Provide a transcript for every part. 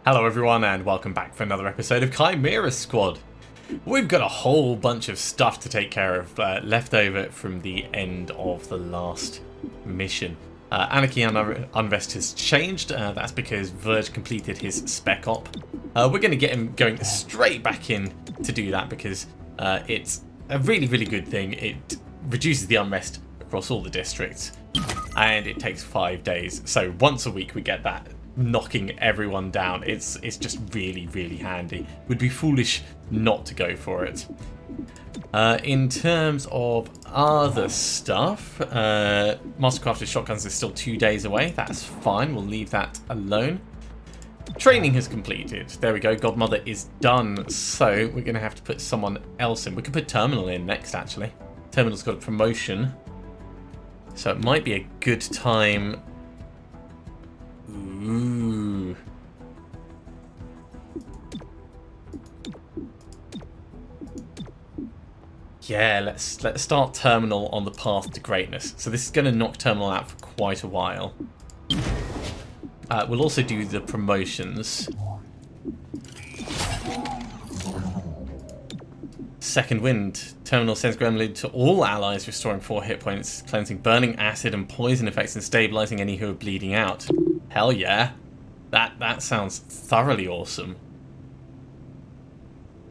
Hello everyone and welcome back for another episode of Chimera Squad. We've got a whole bunch of stuff to take care of left over from the end of the last mission. Anarchy and Unrest has changed, that's because Verge completed his spec op. We're going to get him going straight back in to do that because it's a really good thing. It reduces the unrest across all the districts and it takes 5 days. So once a week we get that knocking everyone down. It's just really handy. Would be foolish not to go for it. In terms of other stuff, Mastercrafted Shotguns is still 2 days away. That's fine, we'll leave that alone. Training has completed. There we go, Godmother is done. So we're going to have to put someone else in. We could put Terminal in next, actually. Terminal's got a promotion, so it might be a good time. Ooh. Yeah, let's start Terminal on the path to greatness. So this is going to knock Terminal out for quite a while. We'll also do the promotions. Second Wind. Terminal sends Gremlin to all allies, restoring 4 hit points, cleansing burning acid and poison effects, and stabilizing any who are bleeding out. Hell yeah. That sounds thoroughly awesome.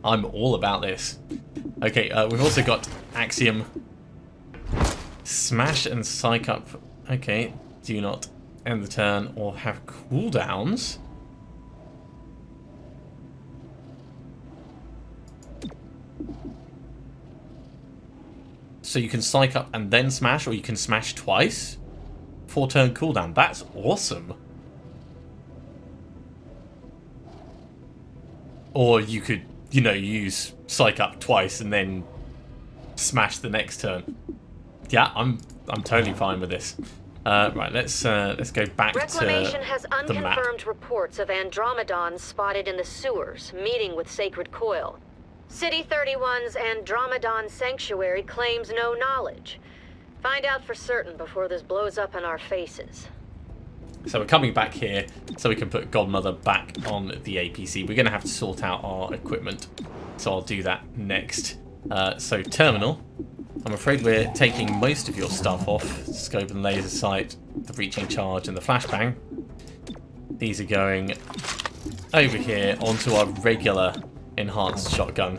I'm all about this. Okay, we've also got Axiom. Smash and Psych Up. Okay, do not end the turn or have cooldowns. So you can Psych Up and then Smash, or you can Smash twice. 4-turn cooldown. That's awesome. Or you could, you know, use Psych Up twice and then Smash the next turn. Yeah, I'm totally fine with this. Right, let's go back Reclamation to has the map. unconfirmed reports of Andromedons spotted in the sewers, meeting with Sacred Coil. City 31's Andromedon Sanctuary claims no knowledge. Find out for certain before this blows up in our faces. So we're coming back here so we can put Godmother back on the APC. We're going to have to sort out our equipment, so I'll do that next. So Terminal, I'm afraid we're taking most of your stuff off. Scope and Laser Sight, the Breaching Charge and the Flashbang. These are going over here onto our regular enhanced shotgun.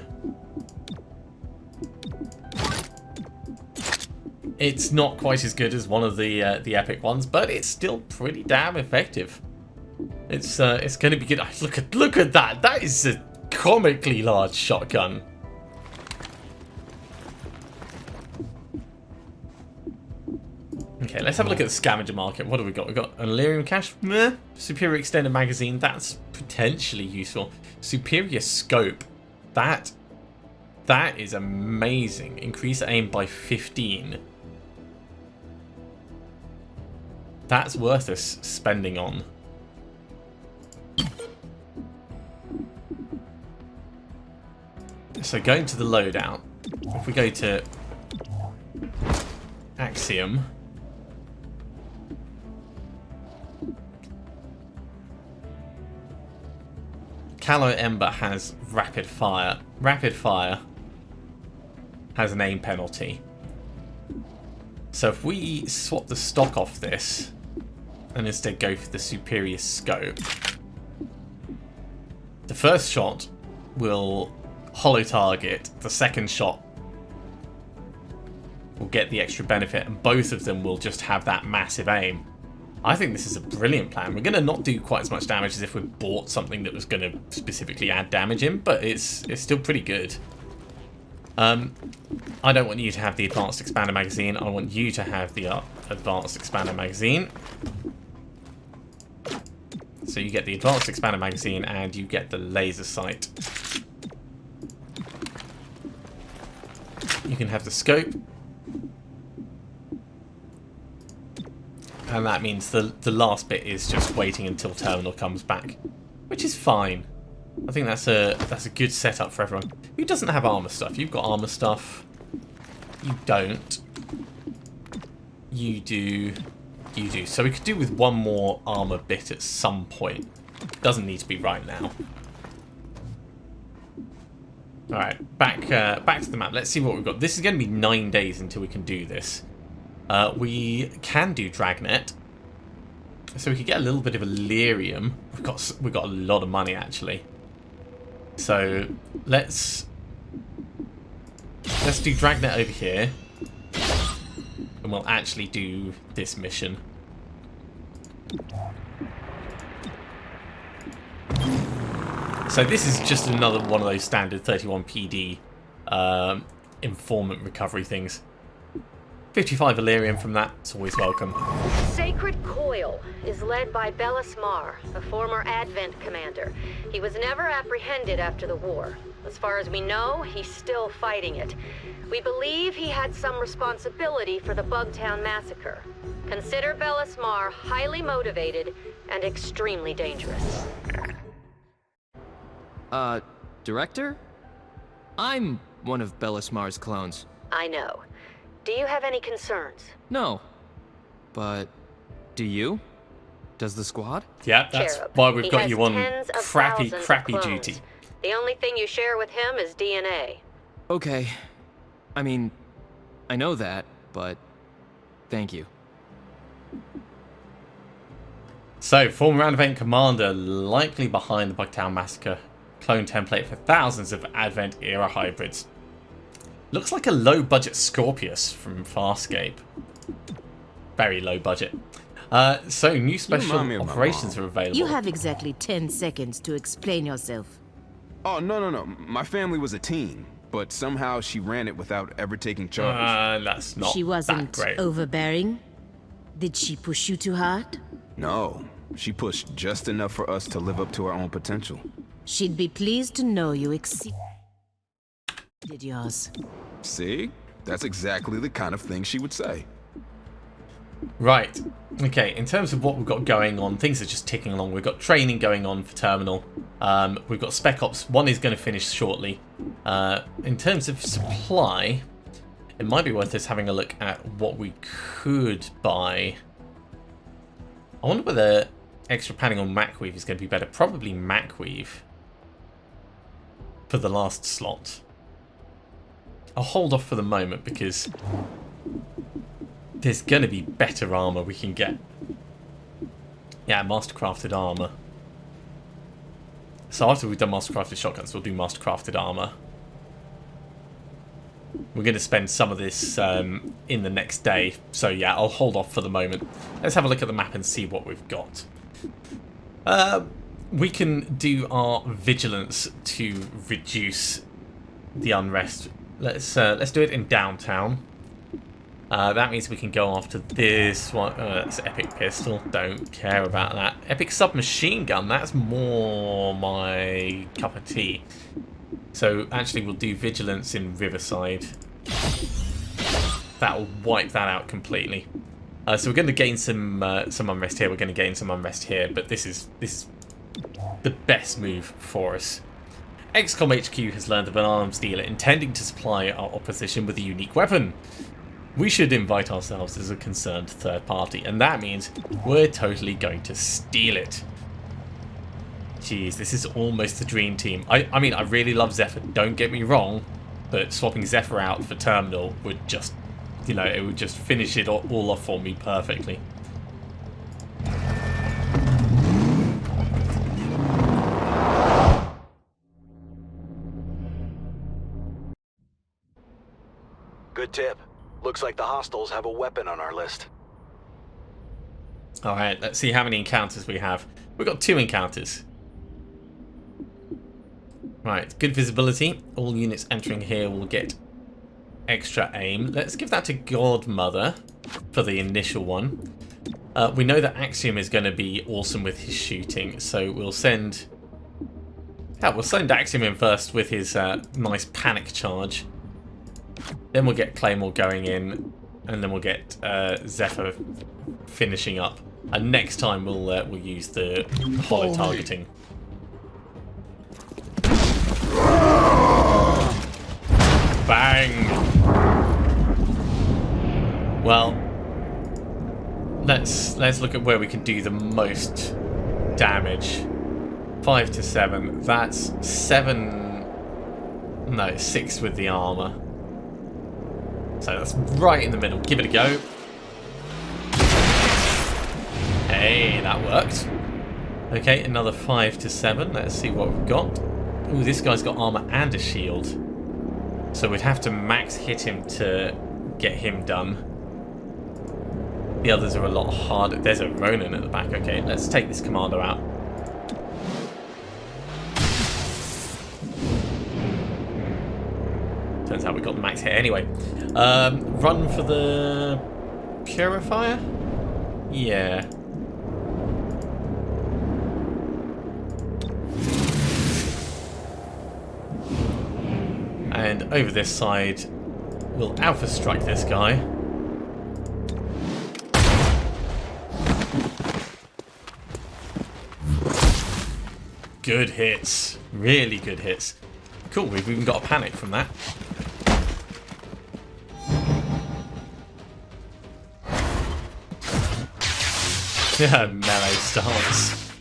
It's not quite as good as one of the epic ones, but it's still pretty damn effective. It's going to be good. Look at that. That is a comically large shotgun. Okay, let's have a look at the scavenger market. What do we got? We've got an Illyrium Cache. Meh. Superior Extended Magazine. That's potentially useful. Superior Scope. That is amazing. Increase aim by 15. That's worth us spending on. So going to the loadout, if we go to Axiom, Callow Ember has Rapid Fire. Rapid Fire has an aim penalty. So if we swap the stock off this and instead go for the Superior Scope, the first shot will hollow target, the second shot will get the extra benefit, and both of them will just have that massive aim. I think this is a brilliant plan. We're going to not do quite as much damage as if we bought something that was going to specifically add damage in, but it's still pretty good. I don't want you to have the Advanced Expander Magazine. I want you to have the Advanced Expander Magazine. So you get the Advanced Expander Magazine and you get the Laser Sight. You can have the Scope. And that means the last bit is just waiting until Terminal comes back, which is fine. I think that's a good setup for everyone. Who doesn't have armor stuff? You've got armor stuff. You don't. You do. You do. So we could do with one more armor bit at some point. doesn't need to be right now. Alright, back to the map. Let's see what we've got. This is going to be 9 days until we can do this. We can do Dragnet. So we could get a little bit of Illyrium. We've got a lot of money, actually. So let's do Dragnet over here. And we'll actually do this mission. So this is just another one of those standard 31 PD informant recovery things. 55 Illyrium from that, it's always welcome. Sacred Coil is led by Bellis Mar, a former Advent commander. He was never apprehended after the war. As far as we know, he's still fighting it. We believe he had some responsibility for the Bugtown massacre. Consider Bellis Mar highly motivated and extremely dangerous. Director? I'm one of Bellis Mar's clones. I know. Do you have any concerns? No. But do you? Does the squad? Yeah, that's Cherub. why we've He got has you on tens of crappy thousands of clones. duty. The only thing you share with him is DNA. Okay. I mean, I know that, but thank you. So, former Advent commander, likely behind the Bugtown massacre. Clone template for thousands of Advent-era hybrids. Looks like a low-budget Scorpius from Farscape. Very low budget. So, new special operations are available. You have exactly 10 seconds to explain yourself. Oh, no. My family was a team, but somehow she ran it without ever taking charge. That's not She wasn't that great. overbearing? Did she push you too hard? No, she pushed just enough for us to live up to our own potential. She'd be pleased to know you exceeded yours. See? That's exactly the kind of thing she would say. Right. Okay, in terms of what we've got going on, things are just ticking along. We've got training going on for Terminal. We've got Spec Ops. One is going to finish shortly. In terms of supply, it might be worth us having a look at what we could buy. I wonder whether extra padding on Macweave is going to be better. Probably Macweave for the last slot. I'll hold off for the moment because there's going to be better armor we can get. Yeah, mastercrafted armor. So after we've done mastercrafted shotguns, we'll do mastercrafted armor. We're going to spend some of this in the next day. So yeah, I'll hold off for the moment. Let's have a look at the map and see what we've got. We can do our vigilance to reduce the unrest. Let's do it in downtown. That means we can go after this one. That's Epic Pistol. Don't care about that. Epic Submachine Gun. That's more my cup of tea. So actually, we'll do vigilance in Riverside. That'll wipe that out completely. So we're going to gain some unrest here. We're going to gain some unrest here. But this is the best move for us. XCom HQ has learned of an arms dealer intending to supply our opposition with a unique weapon. We should invite ourselves as a concerned third party, and that means we're totally going to steal it. Jeez, this is almost the dream team. I mean, I really love Zephyr, don't get me wrong, but swapping Zephyr out for Terminal would just, you know, it would just finish it all off for me perfectly. Good tip. Looks like the hostiles have a weapon on our list. Alright, let's see how many encounters we have. We've got 2 encounters. Right, good visibility. All units entering here will get extra aim. Let's give that to Godmother for the initial one. We know that Axiom is going to be awesome with his shooting, so we'll send... Yeah, we'll send Axiom in first with his nice panic charge. Then we'll get Claymore going in, and then we'll get Zephyr finishing up. And next time we'll use the hollow targeting. Bang! Well, let's look at where we can do the most damage. 5 to 7. That's 7. No, 6 with the armor. So that's right in the middle. Give it a go. Hey, that worked. Okay, another 5 to 7. Let's see what we've got. Ooh, this guy's got armor and a shield. So we'd have to max hit him to get him done. The others are a lot harder. There's a Ronin at the back. Okay, let's take this commander out. Turns out we got the max hit anyway. Run for the purifier? Yeah. And over this side, we'll alpha strike this guy. Good hits. Really good hits. Cool, we've even got a panic from that. Yeah, melee stance.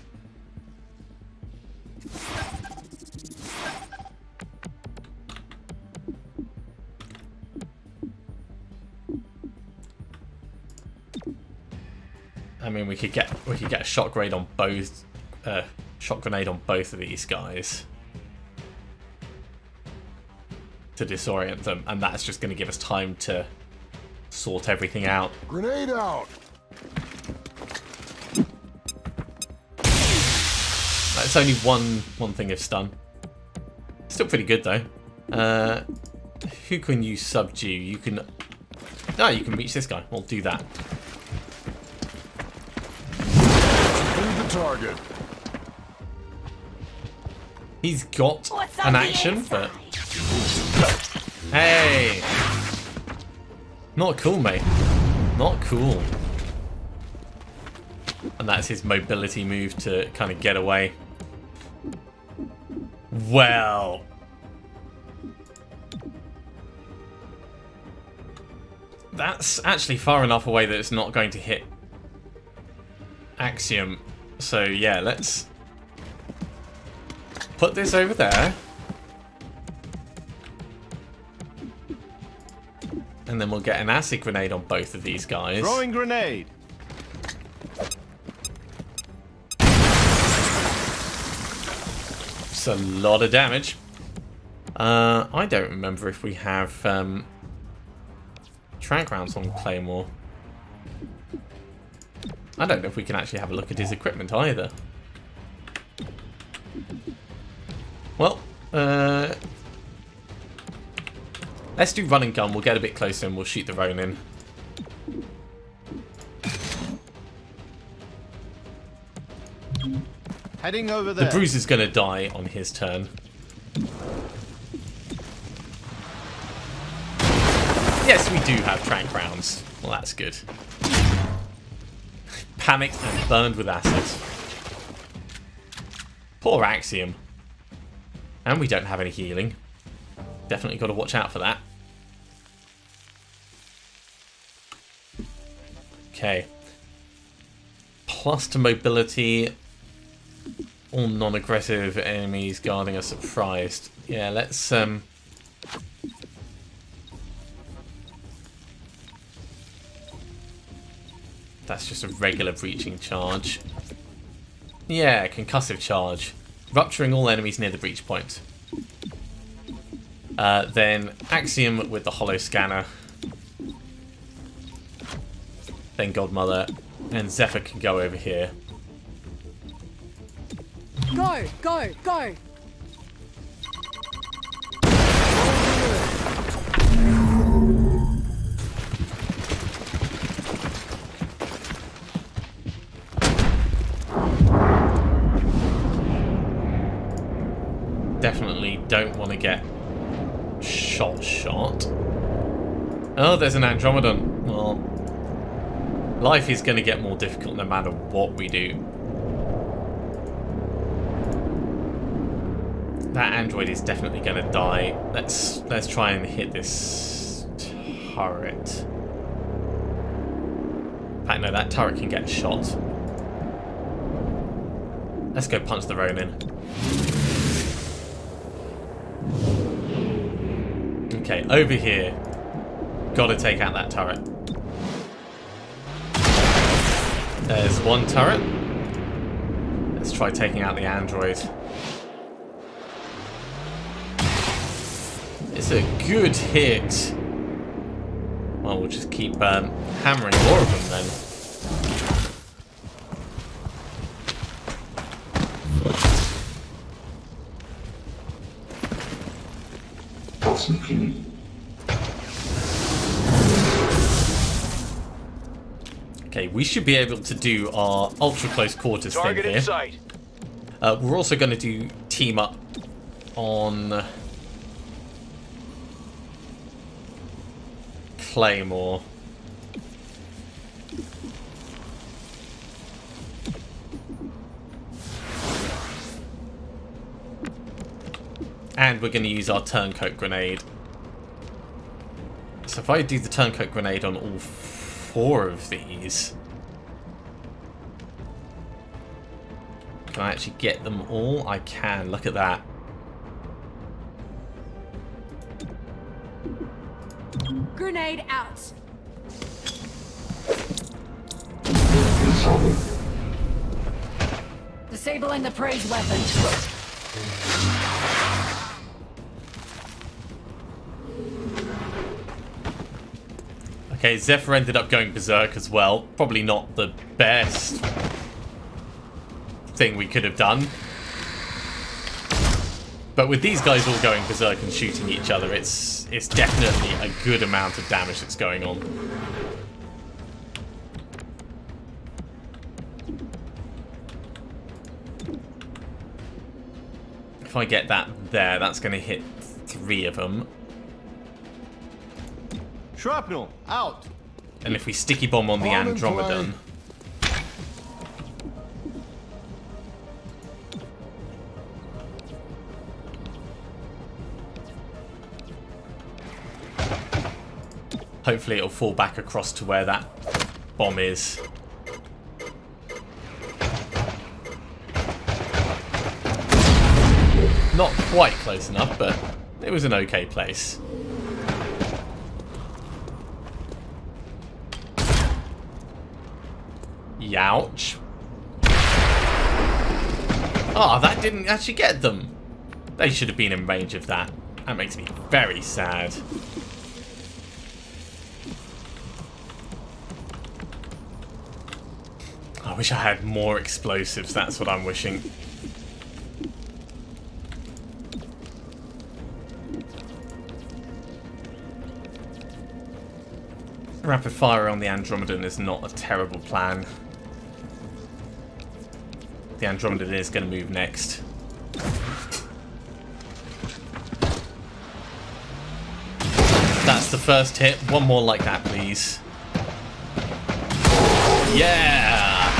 I mean, we could get a shot grenade on both of these guys to disorient them, and that's just going to give us time to sort everything out. Grenade out! That's only one thing of stun. Still pretty good though. Who can you subdue? You can. No, you can reach this guy. We'll do that. Leave the target. He's got an action, but hey, not cool, mate. Not cool. And that's his mobility move to kind of get away. Well, that's actually far enough away that it's not going to hit Axiom. So yeah, let's put this over there. And then we'll get an acid grenade on both of these guys. Throwing grenade. It's a lot of damage. I don't remember if we have tranq rounds on Claymore. I don't know if we can actually have a look at his equipment either. Well, let's do run and gun. We'll get a bit closer and we'll shoot the Ronin. Heading over there. The Bruiser's going to die on his turn. Yes, we do have tranq rounds. Well, that's good. Panicked and burned with acid. Poor Axiom. And we don't have any healing. Definitely got to watch out for that. Okay. Plus to mobility. All non-aggressive enemies guarding are surprised. Yeah, let's that's just a regular breaching charge. Yeah, concussive charge. Rupturing all enemies near the breach point. Then Axiom with the hollow scanner. Then Godmother. And Zephyr can go over here. Go, go, go! Definitely don't want to get shot. Oh, there's an Andromedon. Well, life is going to get more difficult no matter what we do. That android is definitely going to die. Let's try and hit this turret. In fact, no, that turret can get shot. Let's go punch the Ronin. Okay, over here. Gotta take out that turret. There's one turret. Let's try taking out the android. It's a good hit. Well, we'll just keep hammering more of them then. Okay, we should be able to do our ultra close quarters thing here. In sight. We're also going to do team up on Claymore. And we're going to use our turncoat grenade. So if I do the turncoat grenade on all 4 of these, can I actually get them all? I can. Look at that. Grenade out. Disabling the praise weapon. Okay, Zephyr ended up going berserk as well. Probably not the best thing we could have done. But with these guys all going berserk and shooting each other, it's definitely a good amount of damage that's going on. If I get that there, that's going to hit 3 of them. Shrapnel, out. And if we sticky bomb on the Bomb in play. Andromedon, hopefully it'll fall back across to where that bomb is. Not quite close enough, but it was an okay place. Youch. Oh, that didn't actually get them. They should have been in range of that. That makes me very sad. I wish I had more explosives, that's what I'm wishing. Rapid fire on the Andromedon is not a terrible plan. The Andromedon is going to move next. That's the first hit. One more like that, please. Yeah!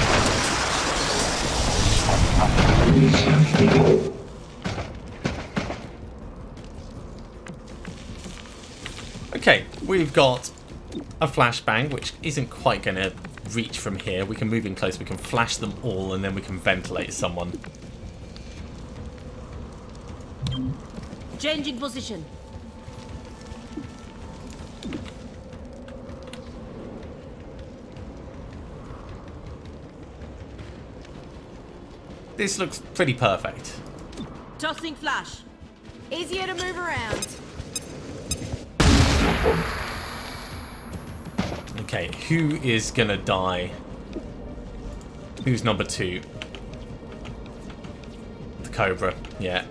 Okay, we've got a flashbang, which isn't quite going to reach from here. We can move in close, we can flash them all, and then we can ventilate someone. Changing position. This looks pretty perfect. Tossing flash. Easier to move around. Okay, who is gonna die? Who's number 2? The Cobra, yeah.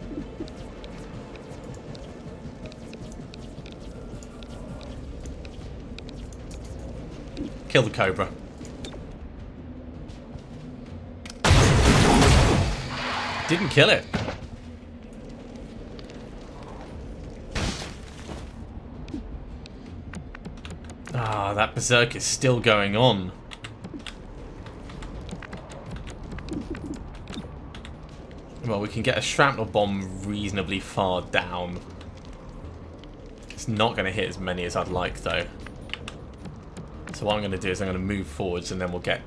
Kill the Cobra. Didn't kill it. Ah, that berserk is still going on. Well, we can get a shrapnel bomb reasonably far down. It's not going to hit as many as I'd like, though. So what I'm going to do is I'm going to move forwards and then we'll get...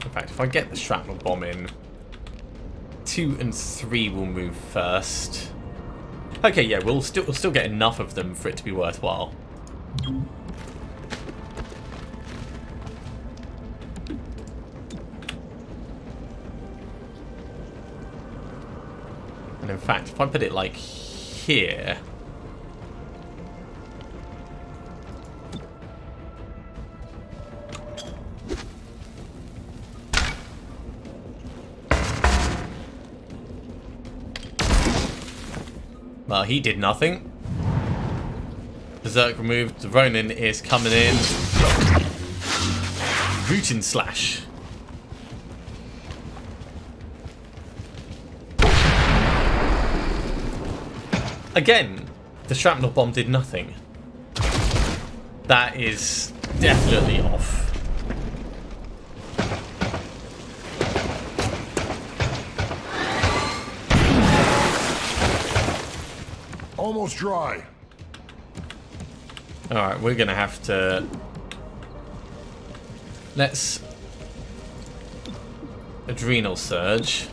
In fact, if I get the shrapnel bomb in... 2 and 3 will move first. Okay, yeah, we'll still get enough of them for it to be worthwhile. And in fact, if I put it like here... Well, he did nothing. Berserk removed. The Ronin is coming in. Root and slash. Again, the shrapnel bomb did nothing. That is definitely off. Almost dry. Alright, we're gonna have to... Let's... Adrenal Surge.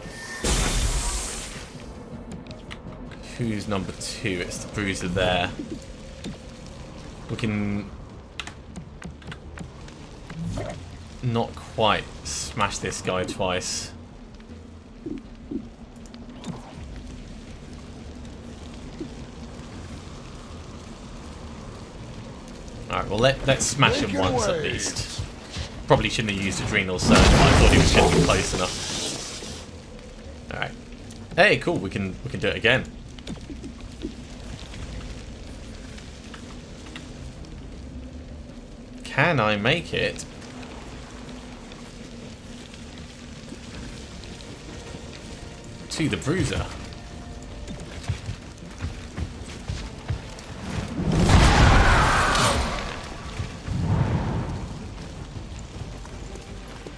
Who's number 2? It's the Bruiser there. We can... Not quite smash this guy twice. Alright, well let's smash him once at least. Probably shouldn't have used Adrenal Surge, but I thought he was getting close enough. Alright. Hey, cool, we can do it again. Can I make it? To the Bruiser.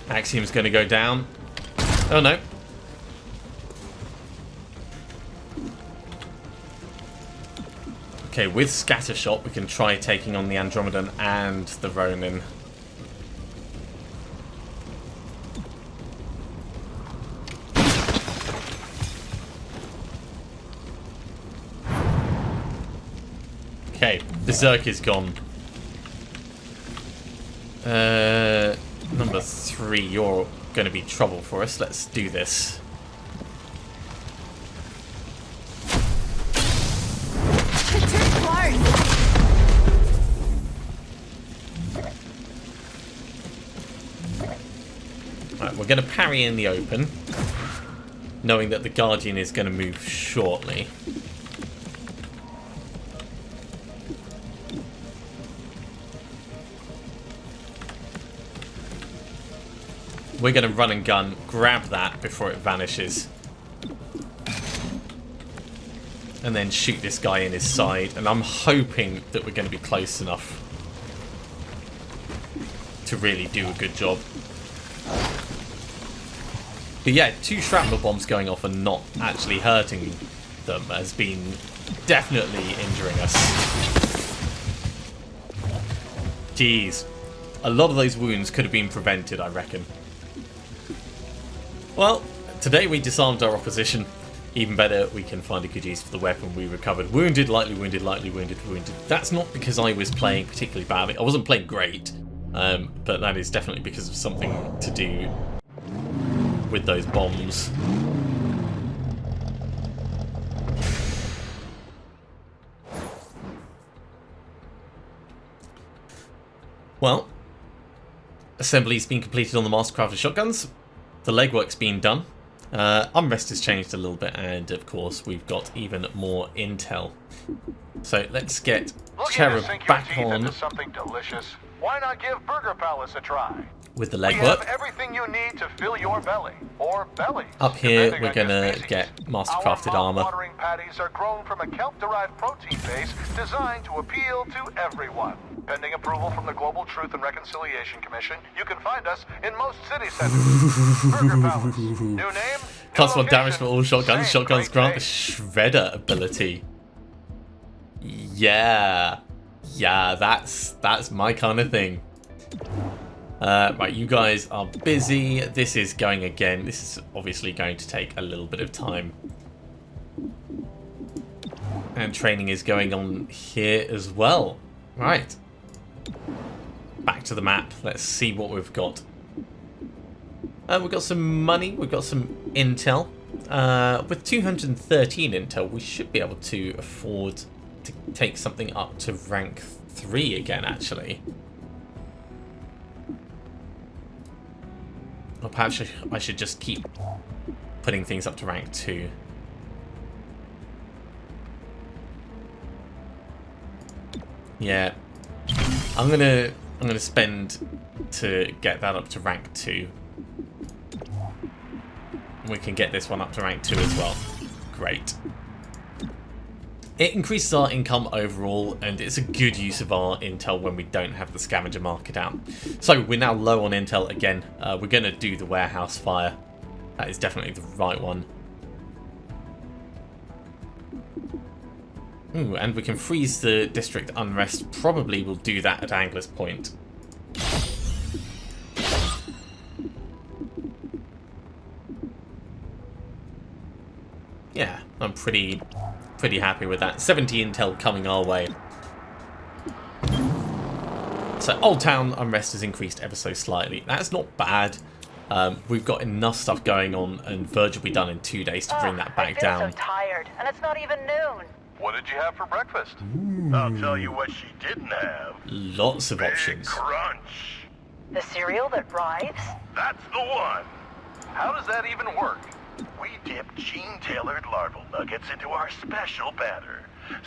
Axiom's going to go down. Oh no. Okay, with Scatter Shot, we can try taking on the Andromedan and the Ronin. Okay, Berserk is gone. Number 3, you're going to be trouble for us. Let's do this. Right, we're going to parry in the open, knowing that the Guardian is going to move shortly. We're going to run and gun, grab that before it vanishes. And then shoot this guy in his side. And I'm hoping that we're going to be close enough to really do a good job. But yeah, 2 shrapnel bombs going off and not actually hurting them has been definitely injuring us. Jeez. A lot of those wounds could have been prevented, I reckon. Well, today we disarmed our opposition. Even better, we can find a good use for the weapon we recovered. Wounded, lightly wounded, lightly wounded, wounded. That's not because I was playing particularly badly. I wasn't playing great, but that is definitely because of something to do with those bombs. Well, assembly's been completed on the Mastercrafted shotguns. The legwork's been done. Unrest has changed a little bit, and of course we've got even more intel. So let's get Cherub back on something delicious. Why not give Burger Palace a try? with the We have legwork. everything you need to fill your belly, or bellies. Up here depending we're on your gonna species. get Our Mastercrafted armor. mouth-watering patties are grown from a kelp-derived protein base designed to appeal to everyone. Pending approval from the Global Truth and Reconciliation Commission, you can find us in most city centers. Burger Palace. New name? Plus new 1 damage for location, all shotguns. same Shotguns great grant the taste. Shredder ability. Yeah. Yeah, that's my kind of thing. Right, you guys are busy. This is going again. This is obviously going to take a little bit of time. And training is going on here as well. Right. Back to the map. Let's see what we've got. We've got some money. We've got some intel. With 213 intel, we should be able to afford to take something up to rank 3 again, actually. Or perhaps I should just keep putting things up to rank 2. Yeah. I'm gonna spend to get that up to rank 2. We can get this one up to rank 2 as well. Great. It increases our income overall, and it's a good use of our intel when we don't have the scavenger market out. So we're now low on intel again. We're going to do the warehouse fire. That is definitely the right one. Ooh, and we can freeze the district unrest. Probably we'll do that at Angler's Point. Yeah, I'm pretty happy with that. 70 intel coming our way. So Old Town unrest has increased ever so slightly. That's not bad. We've got enough stuff going on, and Verge will be done in 2 days to bring that back down. I'm so tired, and it's not even noon. What did you have for breakfast? I'll tell you what she didn't have. Lots of Big options. Crunch. The cereal that writhes? That's the one. How does that even work? We dip gene-tailored larval nuggets into our special batter.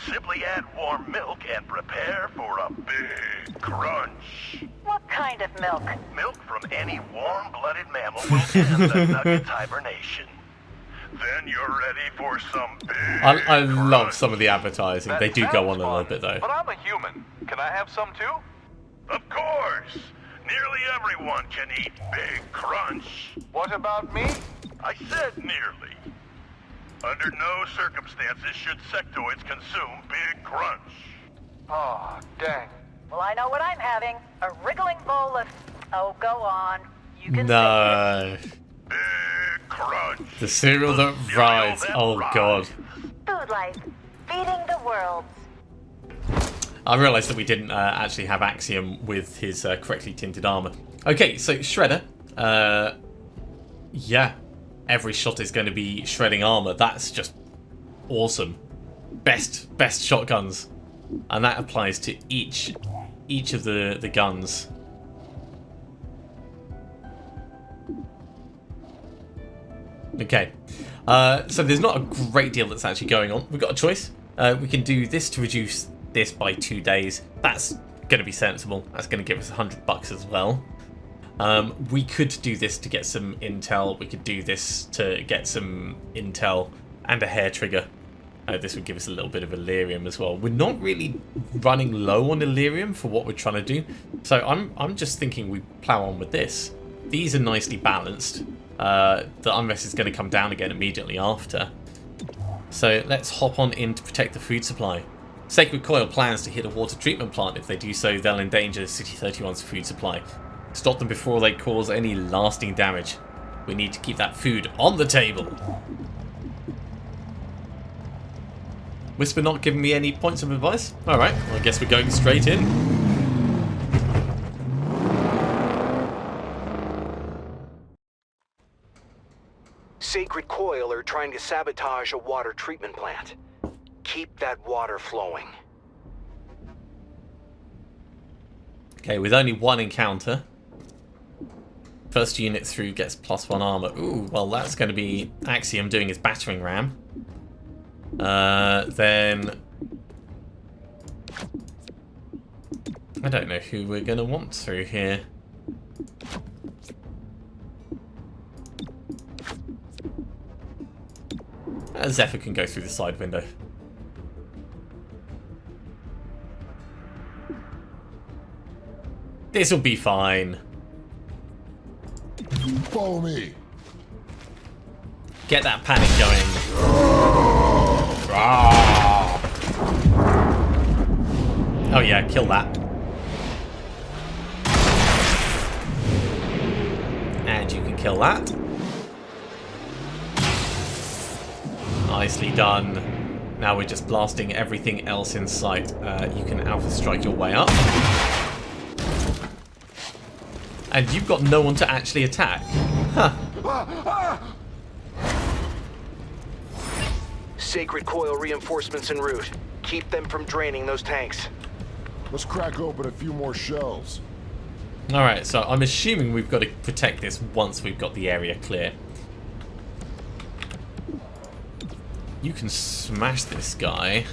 Simply add warm milk and prepare for a big crunch. What kind of milk? Milk from any warm-blooded mammal will end the nugget's hibernation. Then you're ready for some big I love crunch. some of the advertising. They do go on a little bit though. But I'm a human. Can I have some too? Of course. Nearly everyone can eat Big Crunch. What about me? I said nearly. Under no circumstances should sectoids consume Big Crunch. Oh, dang. Well, I know what I'm having. A wriggling bowl of... Oh, go on. You can No. Big Crunch. The cereal that cereal rides. that Oh rides. god. Food life. Feeding the world. I realised that we didn't actually have Axiom with his correctly tinted armour. Okay, so Shredder. Yeah. Every shot is going to be shredding armour. That's just awesome. Best shotguns. And that applies to each of the guns. Okay. So there's not a great deal that's actually going on. We've got a choice. We can do this to reduce this by 2 days. That's going to be sensible. That's going to give us $100 as well. We could do this to get some intel. We could do this to get some intel and a hair trigger. This would give us a little bit of Illyrium as well. We're not really running low on Illyrium for what we're trying to do. So I'm just thinking we plow on with this. These are nicely balanced. The unrest is going to come down again immediately after. So let's hop on in to protect the food supply. Sacred Coil plans to hit a water treatment plant. If they do so, they'll endanger City 31's food supply. Stop them before they cause any lasting damage. We need to keep that food on the table. Whisper not giving me any points of advice? Alright, well, I guess we're going straight in. Sacred Coil are trying to sabotage a water treatment plant. Keep that water flowing. Okay, with only one encounter. First unit through gets +1 armor. Ooh, well that's going to be Axiom doing his battering ram. Then... I don't know who we're going to want through here. Zephyr can go through the side window. This'll be fine. Follow me. Get that panic going. Ah. Oh yeah, kill that. kill that. Nicely done. Now we're just blasting everything else in sight. You can Alpha Strike your way up. And you've got no one to actually attack. Huh. Sacred Coil reinforcements en route. Keep them from draining those tanks. Let's crack open a few more shells. Alright, so I'm assuming we've got to protect this once we've got the area clear. You can smash this guy.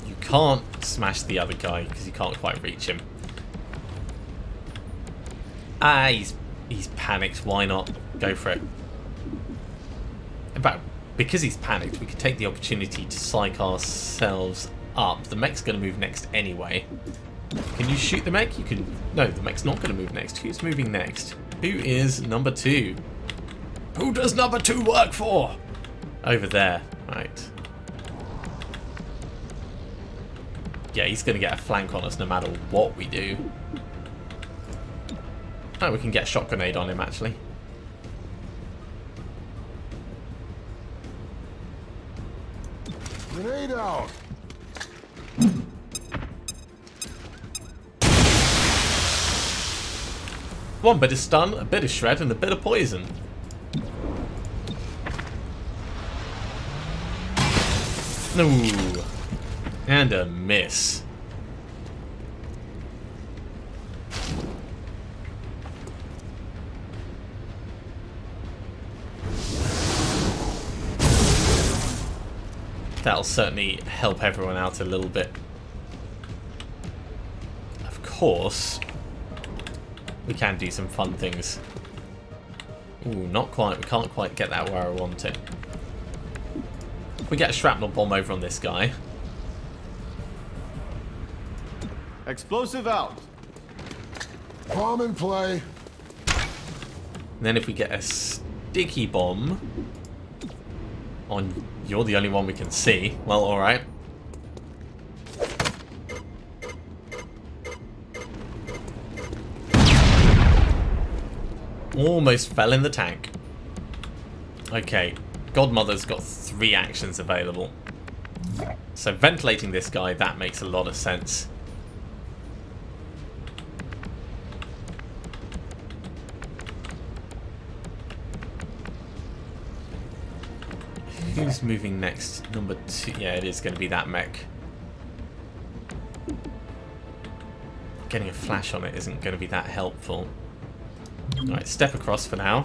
You can't smash the other guy because you can't quite reach him. Ah, he's panicked. Why not? Go for it. In fact, because he's panicked, we could take the opportunity to psych ourselves up. The mech's going to move next anyway. Can you shoot the mech? You can. No, the mech's not going to move next. Who's moving next? Who is number 2? Who does number 2 work for? Over there. Right. Yeah, he's going to get a flank on us no matter what we do. Oh, we can get a shot grenade on him, actually. Grenade out! One bit of stun, a bit of shred, and a bit of poison. Ooh. And a miss. That'll certainly help everyone out a little bit. Of course, we can do some fun things. Ooh, not quite. We can't quite get that where I want it. If we get a shrapnel bomb over on this guy. Explosive out. Bomb in play. And then if we get a sticky bomb on... You're the only one we can see. Well, alright. Almost fell in the tank. Okay. Godmother's got 3 actions available. So ventilating this guy, that makes a lot of sense. Who's moving next? Number 2. Yeah, it is going to be that mech. Getting a flash on it isn't going to be that helpful. Alright, step across for now.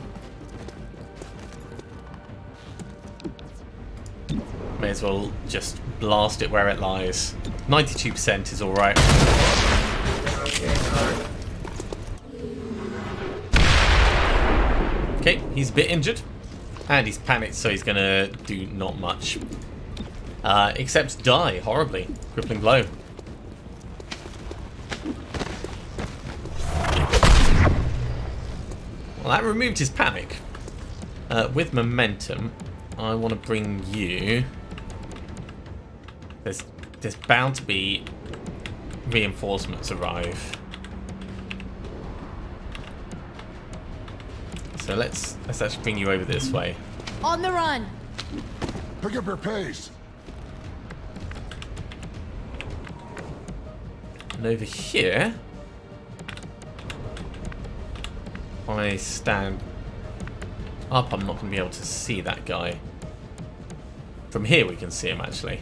May as well just blast it where it lies. 92% is alright. Okay, he's a bit injured. And he's panicked, so he's gonna do not much. Except die horribly. Crippling blow. Well, that removed his panic. With momentum, I want to bring you... There's bound to be reinforcements arrive. So let's actually bring you over this way. On the run. Pick up your pace. And over here, when I stand up, I'm not going to be able to see that guy. From here we can see him actually.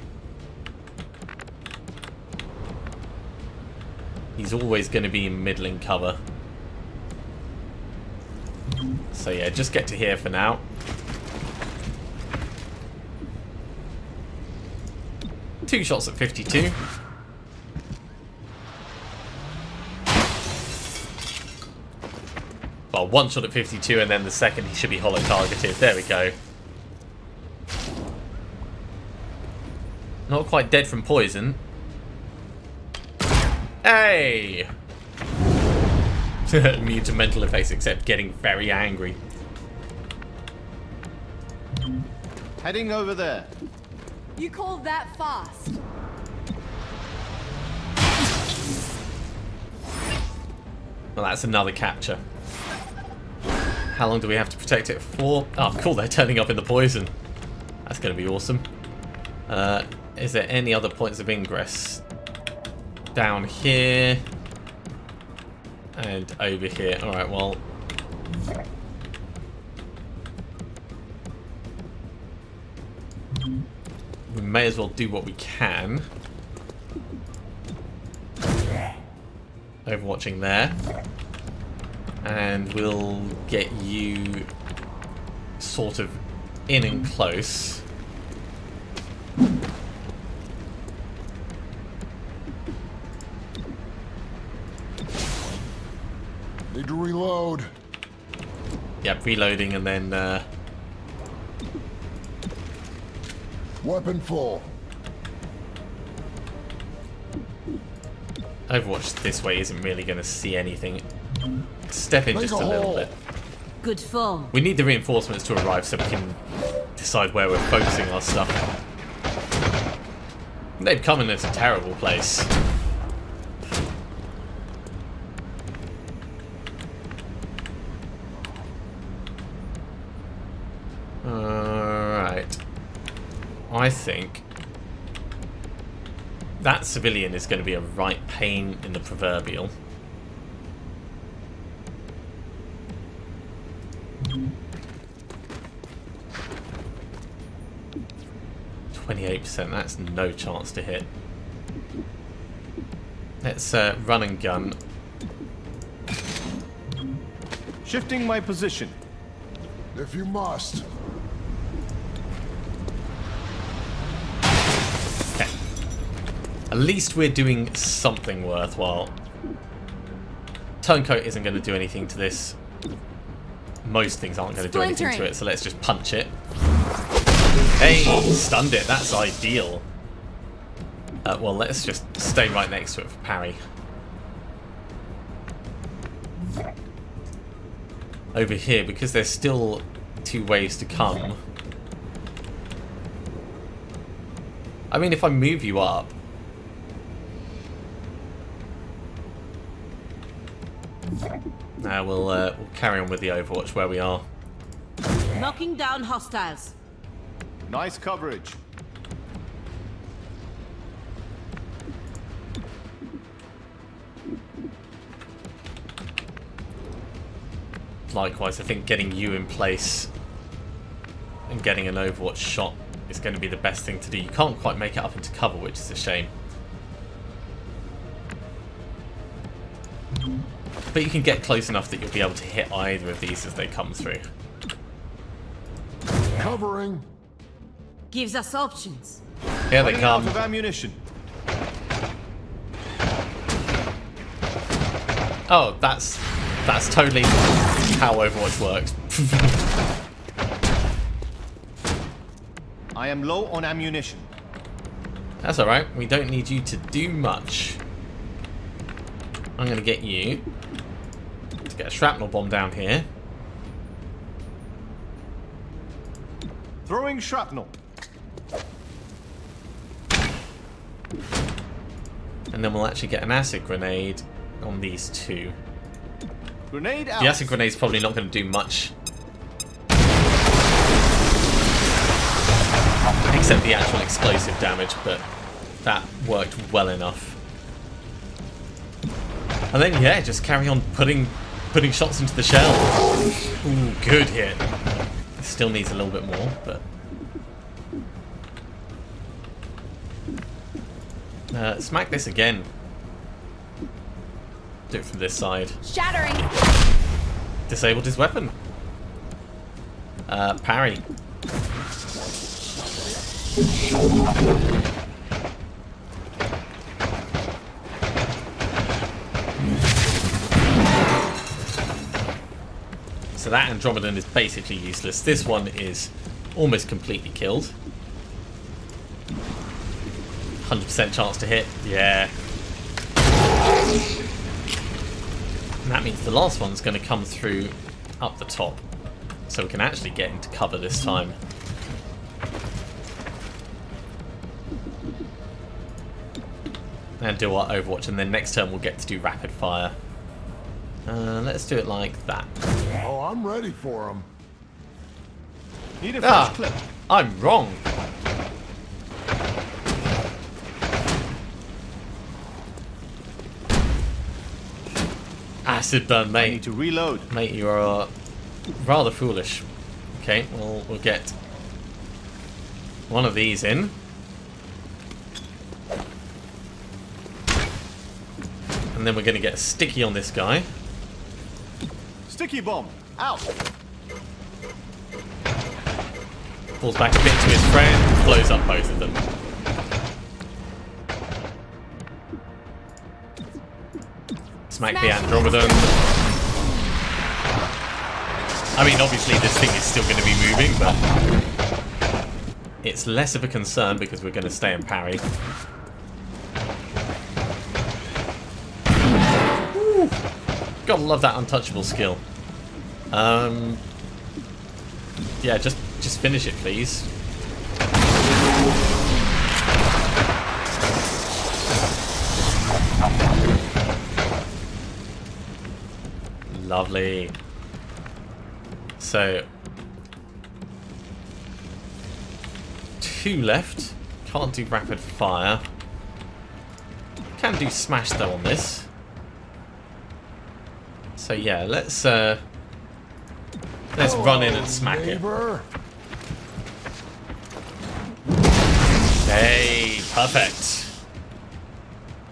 He's always going to be in middling cover. So yeah, just get to here for now. Two shots at 52. Well, one shot at 52 and then the second he should be hollow targeted. There we go. Not quite dead from poison. Hey! Immune to mental effects, except getting very angry. Heading over there. You call that fast? Well, that's another capture. How long do we have to protect it for? Oh, cool, they're turning up in the poison. That's going to be awesome. Is there any other points of ingress? Down here. And over here. Alright, well... we may as well do what we can. Overwatching there. And we'll get you sort of in and close. Need to reload. Yep, reloading and then Weapon full. Overwatch this way isn't really going to see anything. Step in just a little bit. Good form. We need the reinforcements to arrive so we can decide where we're focusing our stuff. They've come in at a terrible place. Alright. I think that civilian is going to be a right pain in the proverbial. %, that's no chance to hit. Let's run and gun. Shifting my position. If you must. Okay. At least we're doing something worthwhile. Turncoat isn't going to do anything to this. Most things aren't going to do anything to it, so let's just punch it. Hey, stunned it. That's ideal. Well, let's just stay right next to it for parry. Over here, because there's still 2 waves to come. I mean, if I move you up... Now we'll carry on with the Overwatch where we are. Knocking down hostiles. Nice coverage. Likewise, I think getting you in place and getting an Overwatch shot is going to be the best thing to do. You can't quite make it up into cover, which is a shame. But you can get close enough that you'll be able to hit either of these as they come through. Covering. Gives us options. Here they Running come. out of ammunition. Oh, that's totally how Overwatch works. I am low on ammunition. That's alright, we don't need you to do much. I'm going to get you to get a shrapnel bomb down here. Throwing shrapnel. And then we'll actually get an acid grenade on these 2. Grenade out. The acid grenade's probably not going to do much. Except the actual explosive damage, but that worked well enough. And then, yeah, just carry on putting shots into the shell. Ooh, good hit. Still needs a little bit more, but... smack this again. Do it from this side. Shattering. Disabled his weapon. Parry. So that Andromedan is basically useless. This one is almost completely killed. 100% chance to hit. Yeah. And that means the last one's going to come through up the top. So we can actually get into cover this time. And do our Overwatch, and then next turn we'll get to do rapid fire. Let's do it like that. Oh, I'm ready for him. Need a fresh clip. I'm wrong. Acid burn, I mate. need to reload. Mate, you are rather foolish. Okay, well, we'll get one of these in. And then we're going to get a sticky on this guy. Sticky bomb. Out. Falls back a bit to his friend, blows up both of them. Smack the Andromedon. I mean, obviously this thing is still going to be moving, but it's less of a concern because we're going to stay and parry. Woo. Gotta love that untouchable skill. Yeah, just finish it, please. Lovely. So, 2 left. Can't do rapid fire. Can do smash though on this. So yeah, let's run in and smack neighbor. it. Hey, perfect.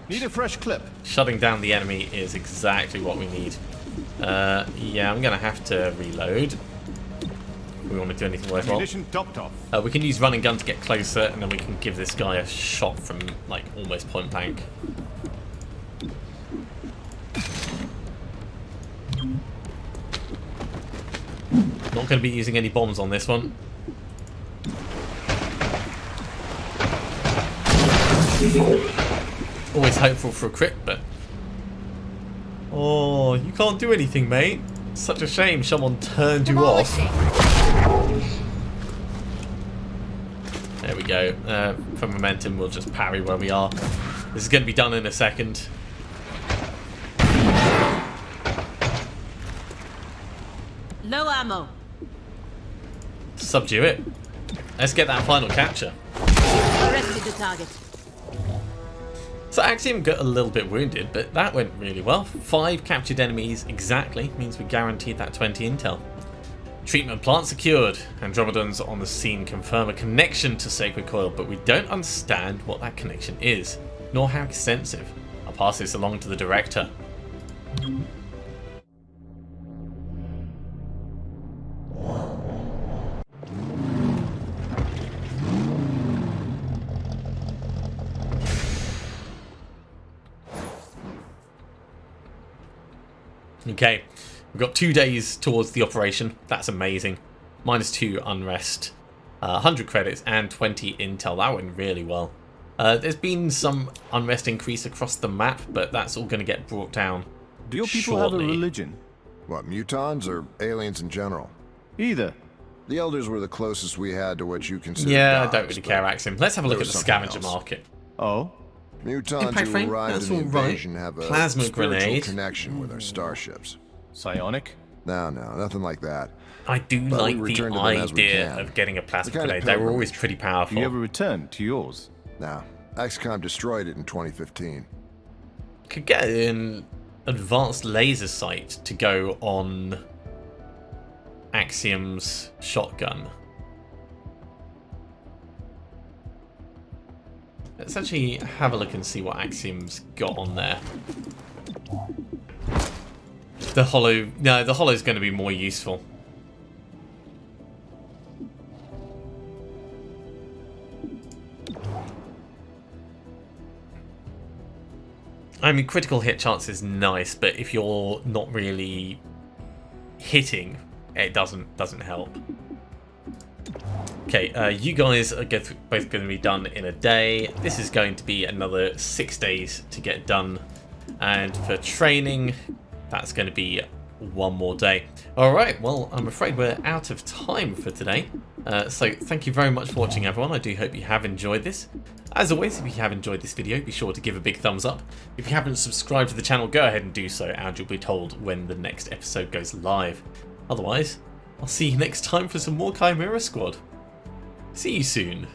Need a fresh clip. Shutting down the enemy is exactly what we need. Yeah, I'm gonna have to reload. If we want to do anything worthwhile. Ammunition topped off. We can use running gun to get closer, and then we can give this guy a shot from like almost point blank. Not going to be using any bombs on this one. Always hopeful for a crit, but... Oh, you can't do anything, mate. It's such a shame someone turned you off. There we go. For momentum, we'll just parry where we are. This is going to be done in a second. Low ammo. Subdue it. Let's get that final capture. Arrested the target. So Axiom got a little bit wounded, but that went really well. 5 captured enemies exactly means we guaranteed that 20 intel. Treatment plant secured. Andromedons on the scene confirm a connection to Sacred Coil, but we don't understand what that connection is, nor how extensive. I'll pass this along to the director. Okay, we've got 2 days towards the operation. That's amazing. -2 unrest, 100 credits, and 20 intel. That went really well. There's been some unrest increase across the map, but that's all going to get brought down. Do your people shortly. have a religion? What, mutons or aliens in general? Either. The Elders were the closest we had to what you consider Yeah, gods, I don't really but care, Axiom. Let's have a look there at the was something scavenger else. market. Oh? Mutons Impact who frame? arrived That's in the all right. invasion have a Plasma spiritual grenade. connection with our starships. Psionic? No, nothing like that. I do But we like the return to them as we idea can. of getting a plasma The kind of grenade. They were always pilgrimage. pretty Do powerful. you ever return to yours? Now, XCom destroyed it in 2015. Could get an advanced laser sight to go on Axiom's shotgun. Let's actually have a look and see what Axiom's got on there. The hollow... No, the hollow's going to be more useful. I mean, critical hit chance is nice, but if you're not really hitting, it doesn't help. Okay, you guys are both going to be done in a day. This is going to be another 6 days to get done. And for training, that's going to be 1 more day. Alright, well, I'm afraid we're out of time for today. So thank you very much for watching, everyone. I do hope you have enjoyed this. As always, if you have enjoyed this video, be sure to give a big thumbs up. If you haven't subscribed to the channel, go ahead and do so, and you'll be told when the next episode goes live. Otherwise, I'll see you next time for some more Chimera Squad. See you soon.